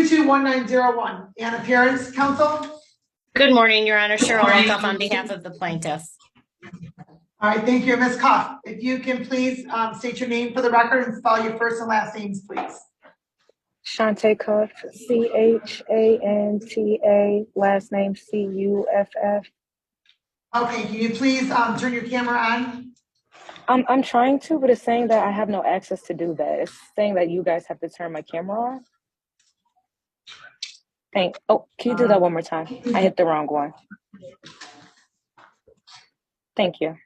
221901. An appearance, counsel? Good morning, Your Honor. Cheryl Wolkoff on behalf of the plaintiff. All right, thank you. Ms. Cuff, if you can please state your name for the record and spell your first and last names, please. Shante Cuff, Chanta, last name Cuff. Okay, can you please turn your camera on? I'm trying to, but it's saying that I have no access to do that. It's saying that you guys have to turn my camera on. Oh, can you do that one more time? I hit the wrong one. Thank you.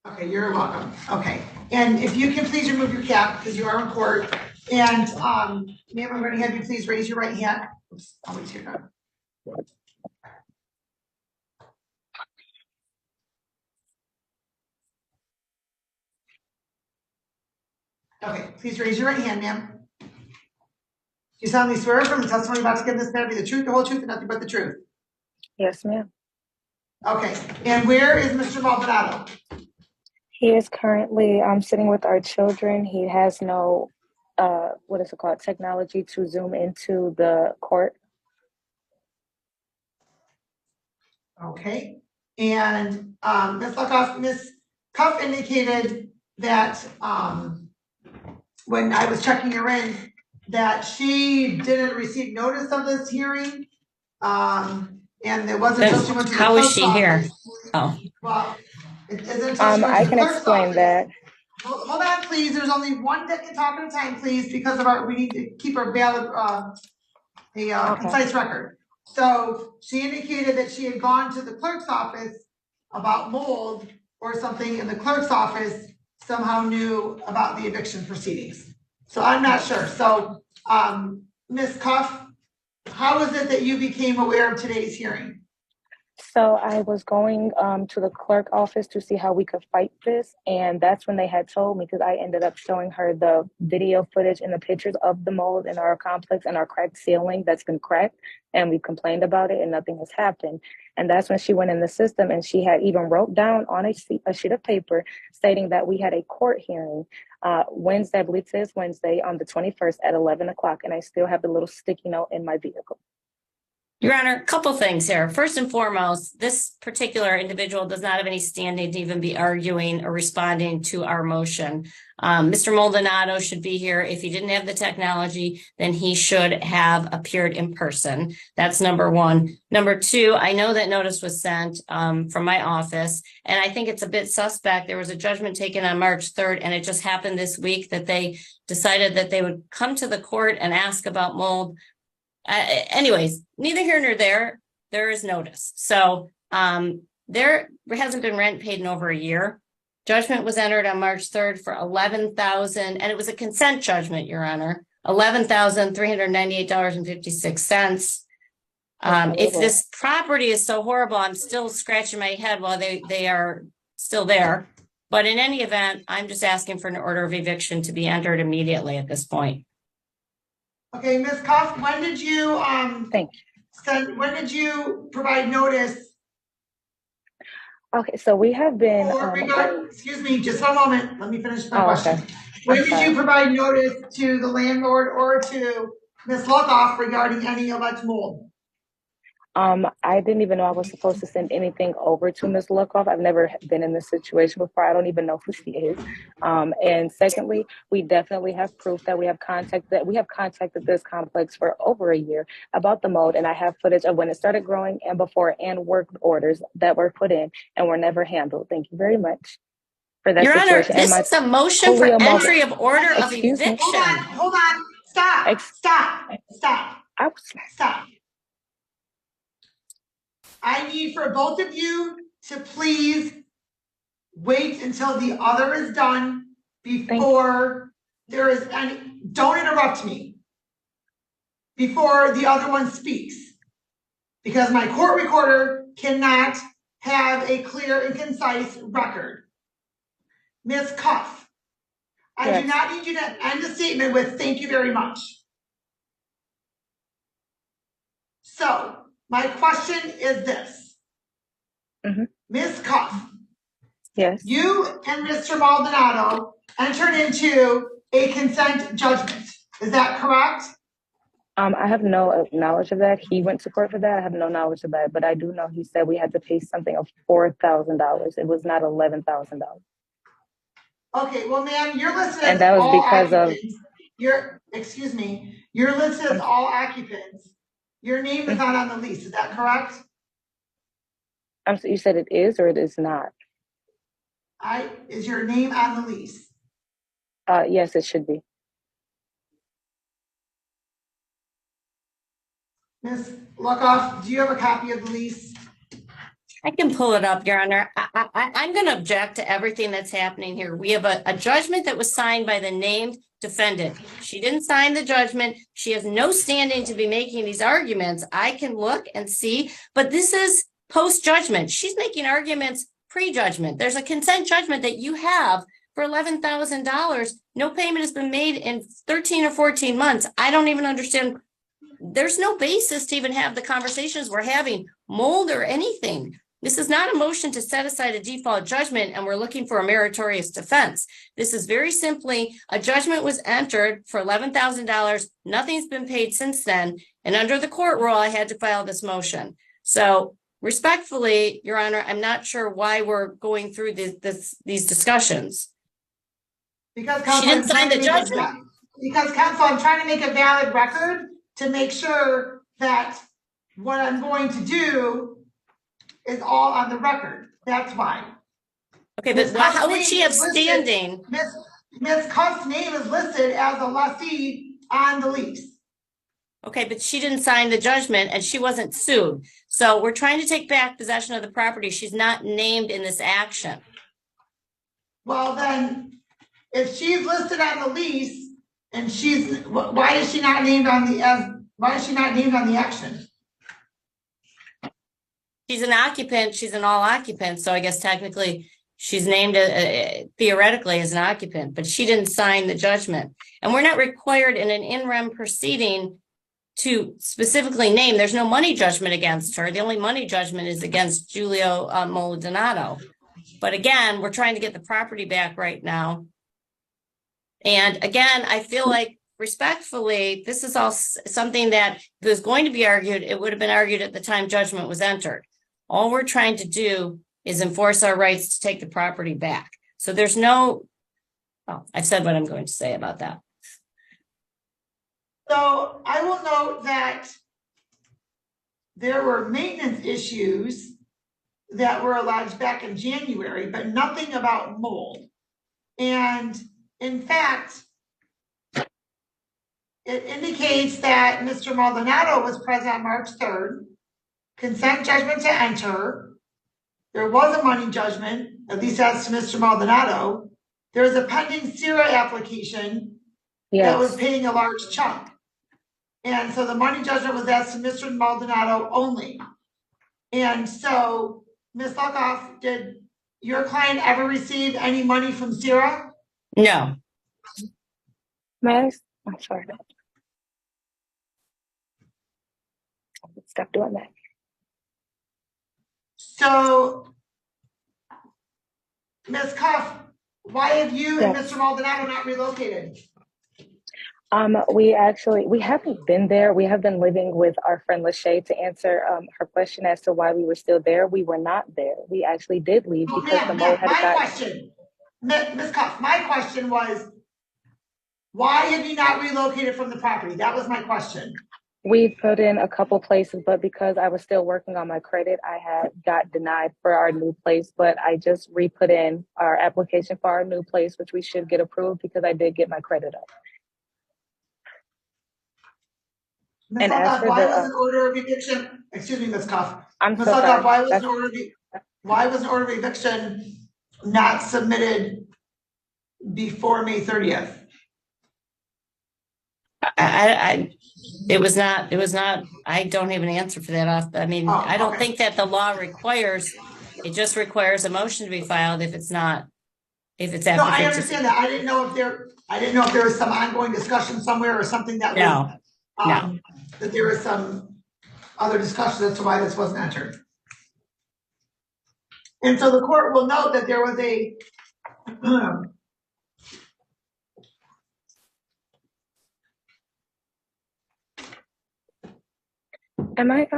Okay, you're welcome. Okay, and if you can please remove your cap because you are in court. And ma'am, I'm going to have you please raise your right hand. Oops, I'll wait till you're done. Okay, please raise your right hand, ma'am. Do you solemnly swear from the testimony about to give this matter be the truth, the whole truth, and nothing but the truth? Yes, ma'am. Okay, and where is Mr. Maldonado? He is currently sitting with our children. He has no, what is it called, technology to zoom into the court. Okay, and Ms. Cuff indicated that when I was checking her in, that she didn't receive notice of this hearing, and it wasn't until she went to the How is clerk's she here? office. Oh, Well, it isn't until she went I to the can clerk's explain office. that. Hold on, please. There's only one that can talk at a time, please, because of we need to keep our valid, concise record. So she indicated that she had gone to the clerk's office about mold or something, and the clerk's office somehow knew about the eviction proceedings. So I'm not sure. So, Ms. Cuff, how is it that you became aware of today's hearing? So I was going to the clerk office to see how we could fight this. And that's when they had told me, because I ended up showing her the video footage and the pictures of the mold in our complex and our cracked ceiling that's been cracked. And we complained about it and nothing has happened. And that's when she went in the system and she had even wrote down on a sheet of paper stating that we had a court hearing Wednesday, I believe it is Wednesday, on the 21st at 11 o'clock. And I still have the little sticky note in my vehicle. Your Honor, a couple things here. First and foremost, this particular individual does not have any standing to even be arguing or responding to our motion. Mr. Maldonado should be here. If he didn't have the technology, then he should have appeared in person. That's number one. Number two, I know that notice was sent from my office, and I think it's a bit suspect. There was a judgment taken on March 3rd, and it just happened this week that they decided that they would come to the court and ask about mold. Anyways, neither here nor there, there is notice. So there hasn't been rent paid in over a year. Judgment was entered on March 3rd for $11,000, and it was a consent judgment, Your Honor, $11,398.56. If this property is so horrible, I'm still scratching my head while they are still there. But in any event, I'm just asking for an order of eviction to be entered immediately at this point. Okay, Ms. Cuff, when did you when did you provide notice? Okay, so we have been excuse me, just a moment. Let me finish my question. Okay. When did you provide notice to the landlord or to Ms. Wolkoff regarding any alleged mold? I didn't even know I was supposed to send anything over to Ms. Wolkoff. I've never been in this situation before. I don't even know who she is. And secondly, we definitely have proof that we have contacted this complex for over a year about the mold, and I have footage of when it started growing and before, and work orders that were put in and were never handled. Thank you very much for that. Your situation. Honor, this is a motion for entry of order of eviction. Hold on. Stop. Stop. I need for both of you to please wait until the other is done before there is any, don't interrupt me before the other one speaks, because my court recorder cannot have a clear and concise record. Ms. Cuff, I do not need you to end the statement with "thank you very much." So my question is this. Ms. Cuff, yes, you and Mr. Maldonado entered into a consent judgment. Is that correct? I have no knowledge of that. He went to court for that. I have no knowledge of that, but I do know he said we had to pay something of $4,000. It was not $11,000. Okay, well, ma'am, you're listed And as that was all because of, occupants. Excuse me, you're listed as all occupants. Your name is not on the lease, is that correct? you said it is or it is not? Is your name on the lease? Yes, it should be. Ms. Luckoff, do you have a copy of the lease? I can pull it up, Your Honor. I'm going to object to everything that's happening here. We have a judgment that was signed by the named defendant. She didn't sign the judgment. She has no standing to be making these arguments. I can look and see, but this is post-judgment. She's making arguments pre-judgment. There's a consent judgment that you have for $11,000. No payment has been made in 13 or 14 months. I don't even understand. There's no basis to even have the conversations we're having, mold or anything. This is not a motion to set aside a default judgment and we're looking for a meritorious defense. This is very simply a judgment was entered for $11,000. Nothing's been paid since then. And under the court rule, I had to file this motion. So respectfully, Your Honor, I'm not sure why we're going through these discussions. Because She didn't sign the judgment. Because counsel, I'm trying to make a valid record to make sure that what I'm going to do is all on the record. That's why. Okay, but how would she have standing? Ms. Cuff's name is listed as a lessee on the lease. Okay, but she didn't sign the judgment and she wasn't sued. So we're trying to take back possession of the property. She's not named in this action. Well, then, if she's listed on the lease and why is she not named on the action? She's an occupant. She's an all occupant. So I guess technically she's named theoretically as an occupant, but she didn't sign the judgment. And we're not required in an in rem proceeding to specifically name. There's no money judgment against her. The only money judgment is against Giulio Maldonado. But again, we're trying to get the property back right now. And again, I feel like respectfully, this is all something that was going to be argued. It would have been argued at the time judgment was entered. All we're trying to do is enforce our rights to take the property back. So there's I've said what I'm going to say about that. So I will note that there were maintenance issues that were alleged back in January, but nothing about mold. And in fact, it indicates that Mr. Maldonado was present on March 3rd, consent judgment to enter. There was a money judgment, at least as to Mr. Maldonado. There was a pending SARAH application that was paying a large chunk. And so the money judgment was asked to Mr. Maldonado only. And so, Ms. Luckoff, did your client ever receive any money from SARAH? No. I'm sorry. Stop doing that. So, Ms. Cuff, why have you and Mr. Maldonado not relocated? We haven't been there. We have been living with our friend Lachey to answer her question as to why we were still there. We were not there. We actually did leave because the mold had question, Ms. Cuff, my question was, why have you not relocated from the property? That was my question. We put in a couple places, but because I was still working on my credit, I had got denied for our new place, but I just re-put in our application for our new place, which we should get approved because I did get my credit up. Ms. Luckoff, why was an order of eviction, excuse me, Ms. Cuff. I'm so sorry. Why was an order of eviction not submitted before May 30th? It was not, I don't have an answer for that. I don't think that the law requires, it just requires a motion to be filed if it's after. No, I understand that. I didn't know if there was some ongoing discussion somewhere or something that that there was some other discussion as to why this wasn't entered. And so the court will note that there was Am I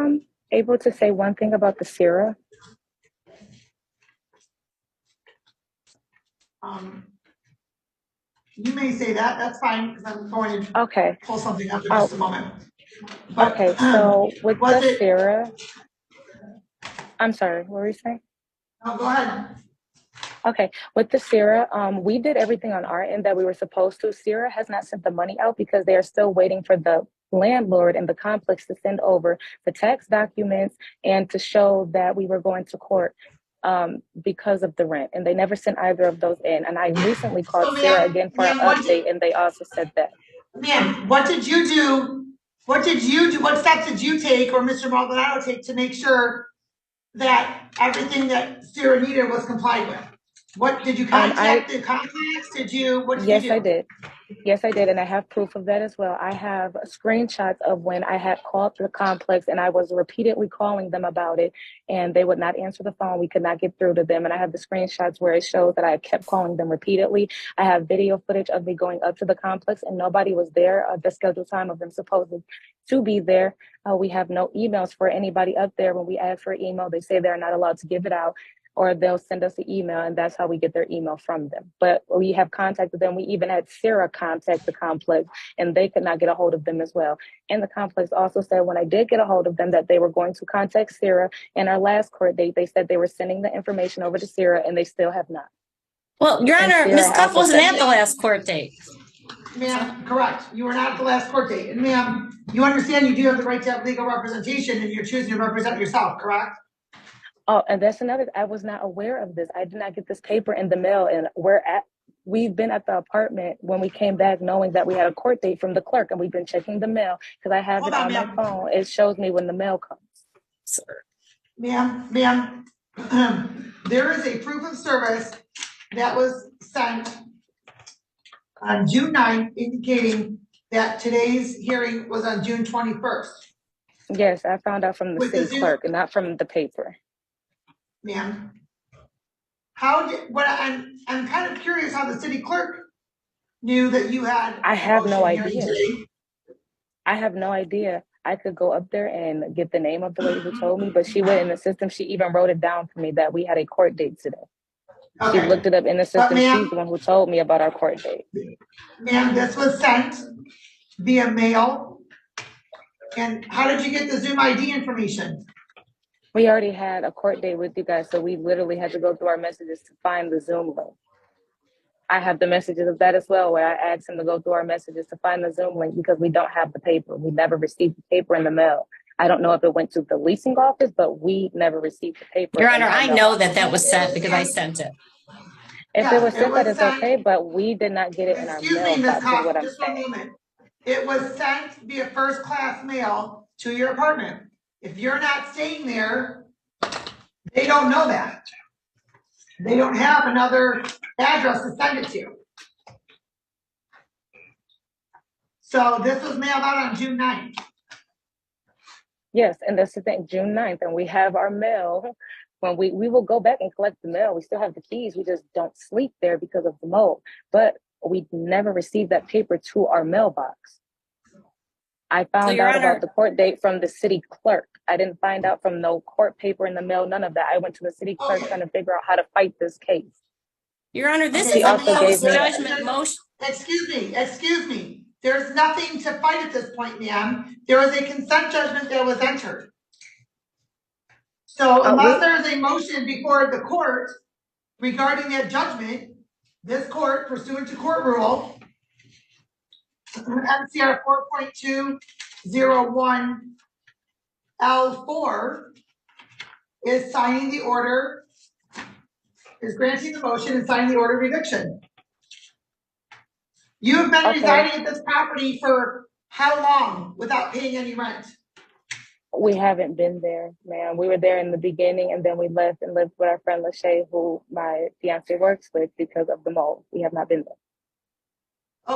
able to say one thing about the SARAH? You may say that, that's fine, because I'm going to Okay. pull something up in just a moment. But, Okay, so with was the it, SARAH, I'm sorry, what were you saying? oh, go ahead. Okay, with the SARAH, we did everything on our end that we were supposed to. SARAH has not sent the money out because they are still waiting for the landlord and the complex to send over the tax documents and to show that we were going to court because of the rent. And they never sent either of those in. And I recently called So SARAH again for an update, and they also said that. Ma'am, what did you do? What did you do? What steps did you take or Mr. Maldonado take to make sure that everything that Sarah needed was complied with? What, did you contact the complex? What did you do? Yes, I did. Yes, I did. And I have proof of that as well. I have screenshots of when I had called the complex and I was repeatedly calling them about it and they would not answer the phone. We could not get through to them. And I have the screenshots where it shows that I kept calling them repeatedly. I have video footage of me going up to the complex and nobody was there at the scheduled time of them supposed to be there. We have no emails for anybody up there. When we ask for email, they say they're not allowed to give it out, or they'll send us an email and that's how we get their email from them. But we have contacted them. We even had SARAH contact the complex and they could not get a hold of them as well. And the complex also said when I did get a hold of them that they were going to contact SARAH. And our last court date, they said they were sending the information over to SARAH and they still have not. Well, Your Honor, Ms. Cuff wasn't at the last court date. Ma'am, correct. You were not at the last court date. And ma'am, you understand you do have the right to have legal representation and you're choosing to represent yourself, correct? Oh, and that's another, I was not aware of this. I did not get this paper in the mail and we've been at the apartment when we came back knowing that we had a court date from the clerk and we've been checking the mail because I have it on my phone. It shows me when the mail comes. Sir. Ma'am, there is a proof of service that was sent on June 9th indicating that today's hearing was on June 21st. Yes, I found out from the city clerk and not from the paper. Ma'am, I'm kind of curious how the city clerk knew that you had. I have no idea. I have no idea. I could go up there and get the name of the lady who told me, but she went in the system. She even wrote it down for me that we had a court date today. Okay. She looked it up in the system. She's the one who told me about our court date. Ma'am, this was sent via mail. And how did you get the Zoom ID information? We already had a court date with you guys, so we literally had to go through our messages to find the Zoom link. I have the messages of that as well, where I asked him to go through our messages to find the Zoom link because we don't have the paper. We never received the paper in the mail. I don't know if it went to the leasing office, but we never received the paper. Your Honor, I know that was sent because I sent it. If it was sent, that is okay, but we did not get it in our mailbox, is what I'm saying. It was sent via first class mail to your apartment. If you're not staying there, they don't know that. They don't have another address to send it to. So this was mailed out on June 9th. Yes, and that's the thing, June 9th, and we have our mail. When we will go back and collect the mail. We still have the keys. We just don't sleep there because of the mold. But we never received that paper to our mailbox. I found out about the court date from the city clerk. I didn't find out from no court paper in the mail, none of that. I went to the city clerk trying to figure out how to fight this case. Your Honor, this is a post-judgment motion. Excuse me. There's nothing to fight at this point, ma'am. There was a consent judgment that was entered. So unless there is a motion before the court regarding that judgment, this court, pursuant to court rule, MCR 4.201 L4, is signing the order, is granting the motion and signing the order of eviction. You have been residing at this property for how long without paying any rent? We haven't been there, ma'am. We were there in the beginning and then we left and lived with our friend Lachey, who my fiance works with, because of the mold. We have not been there.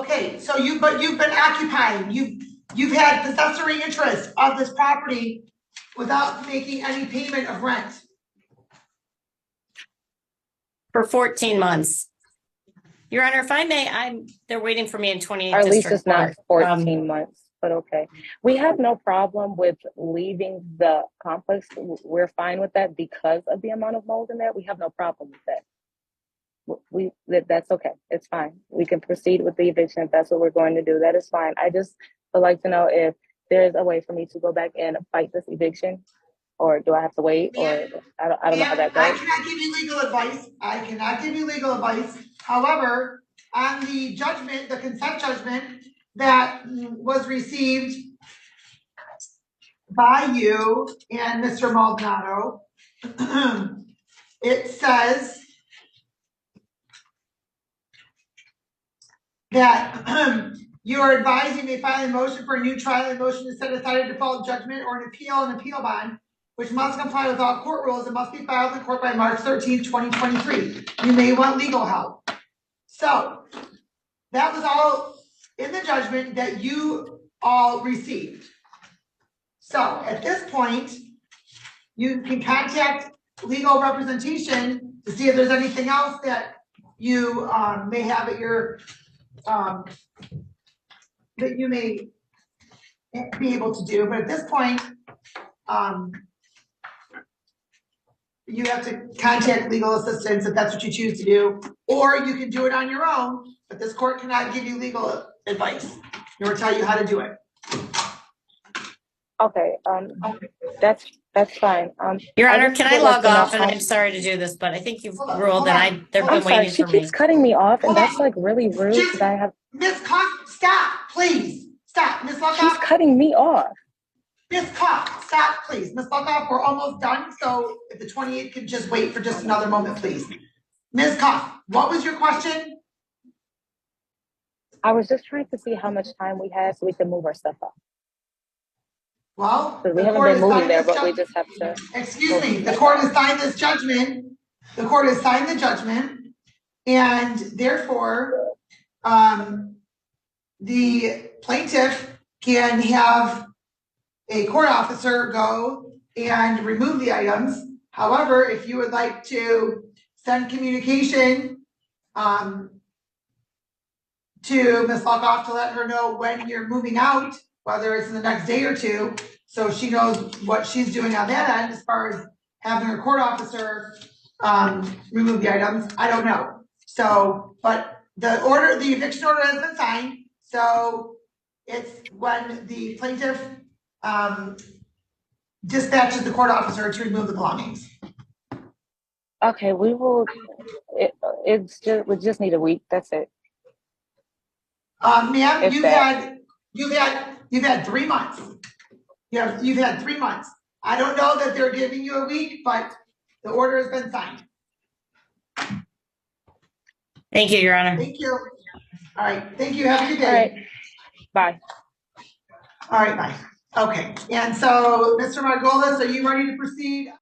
Okay, so you've been occupying. You've had possessory interest of this property without making any payment of rent. For 14 months. Your Honor, if I may, they're waiting for me in 28 Our district lease is not 14 months. but okay. We have no problem with leaving the complex. We're fine with that because of the amount of mold in there. We have no problem with that. That's okay. It's fine. We can proceed with the eviction if that's what we're going to do. That is fine. I just would like to know if there's a way for me to go back and fight this eviction, or do I have to wait? Or I don't know how that I goes. cannot give you legal advice. I cannot give you legal advice. However, on the judgment, the consent judgment that was received by you and Mr. Maldonado, it says that you are advised you may file a motion for a new trial, a motion to set aside a default judgment or an appeal bond, which must comply with all court rules and must be filed in court by March 13th, 2023. You may want legal help. So that was all in the judgment that you all received. So at this point, you can contact legal representation to see if there's anything else that you may have at your that you may be able to do, but at this point, you have to contact legal assistance if that's what you choose to do, or you can do it on your own, but this court cannot give you legal advice nor tell you how to do it. Okay, that's fine. Your Honor, just can I would like log to know off? And how- I'm sorry to do this, but I think you've Hold ruled that on. they've I'm been sorry, waiting she for me. keeps cutting me off, and Hold that's on. like really rude because I have. Miss Cough, stop, please. Stop, Miss She's Luckoff. cutting me off. Miss Cough, stop, please. Miss Luckoff, we're almost done, so if the 28th could just wait for just another moment, please. Ms. Cough, what was your question? I was just trying to see how much time we had so we can move our stuff up. Well, Because we the haven't court been has moving signed there, this but we judgment. just have to. Excuse me, the court has signed this judgment. The court has signed the judgment, and therefore, the plaintiff can have a court officer go and remove the items. However, if you would like to send communication to Ms. Luckoff to let her know when you're moving out, whether it's in the next day or two, so she knows what she's doing on that end as far as having her court officer remove the items, I don't know. So, but the eviction order has been signed, so it's when the plaintiff dispatches the court officer to remove the belongings. Okay, we will. We just need a week. That's it. Ma'am, If that. you've had 3 months. You've had 3 months. I don't know that they're giving you a week, but the order has been signed. Thank you, Your Honor. Thank you. All right, thank you. Have a good day. All right. Bye. All right, bye. Okay, and so Mr. Margolis, are you ready to proceed?